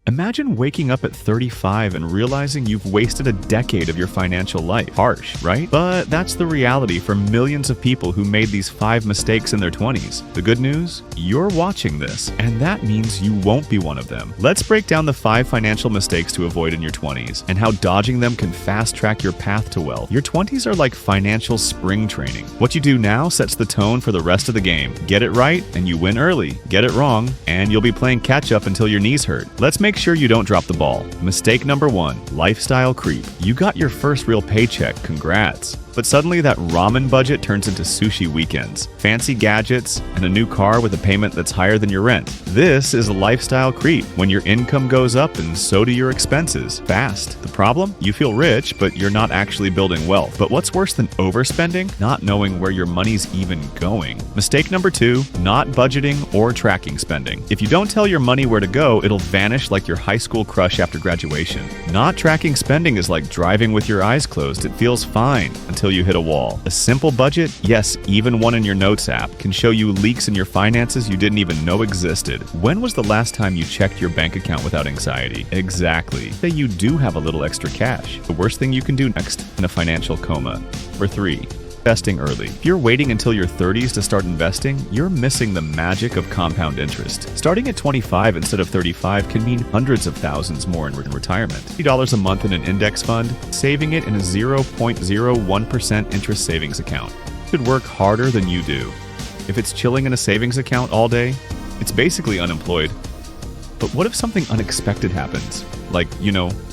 Imagine waking up at 35 and realizing you've wasted a decade of your financial life. Harsh, right? But that's the reality for millions of people who made these 5 mistakes in their 20s. The good news? You're watching this, and that means you won't be one of them. Let's break down the 5 financial mistakes to avoid in your 20s and how dodging them can fast-track your path to wealth. Your 20s are like financial spring training. What you do now sets the tone for the rest of the game. Get it right, and you win early. Get it wrong, and you'll be playing catch-up until your knees hurt. Let's make sure you don't drop the ball. Mistake number 1, lifestyle creep. You got your first real paycheck, congrats. But suddenly that ramen budget turns into sushi weekends, fancy gadgets, and a new car with a payment that's higher than your rent. This is a lifestyle creep when your income goes up and so do your expenses, fast. The problem? You feel rich, but you're not actually building wealth. But what's worse than overspending? Not knowing where your money's even going. Mistake number 2, not budgeting or tracking spending. If you don't tell your money where to go, it'll vanish like your high school crush after graduation. Not tracking spending is like driving with your eyes closed. It feels fine until you hit a wall. A simple budget, yes, even one in your Notes app, can show you leaks in your finances you didn't even know existed. When was the last time you checked your bank account without anxiety? Exactly. Say you do have a little extra cash. The worst thing you can do next in a financial coma. Number 3. Investing early. If you're waiting until your 30s to start investing, you're missing the magic of compound interest. Starting at 25 instead of 35 can mean hundreds of thousands more in retirement. $50 a month in an index fund, saving it in a 0.01% interest savings account. It could work harder than you do. If it's chilling in a savings account all day, it's basically unemployed. But what if something unexpected happens? Like,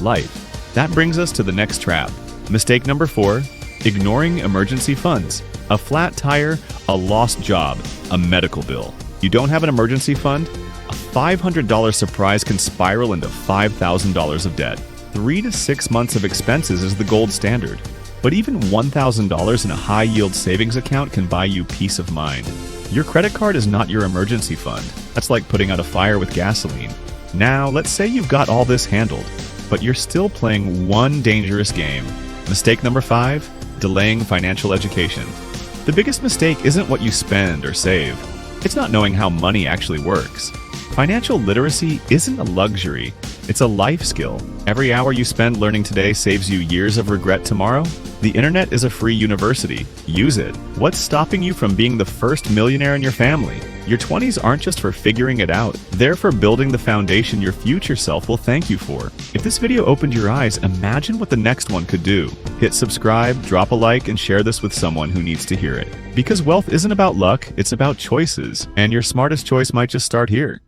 life. That brings us to the next trap. Mistake number 4. Ignoring emergency funds. A flat tire, a lost job, a medical bill. You don't have an emergency fund? A $500 surprise can spiral into $5,000 of debt. 3 to 6 months of expenses is the gold standard. But even $1,000 in a high-yield savings account can buy you peace of mind. Your credit card is not your emergency fund. That's like putting out a fire with gasoline. Now, let's say you've got all this handled, but you're still playing one dangerous game. Mistake number 5. Delaying financial education. The biggest mistake isn't what you spend or save. It's not knowing how money actually works. Financial literacy isn't a luxury. It's a life skill. Every hour you spend learning today saves you years of regret tomorrow. The internet is a free university. Use it. What's stopping you from being the first millionaire in your family? Your 20s aren't just for figuring it out. They're for building the foundation your future self will thank you for. If this video opened your eyes, imagine what the next one could do. Hit subscribe, drop a like, and share this with someone who needs to hear it. Because wealth isn't about luck, it's about choices. And your smartest choice might just start here.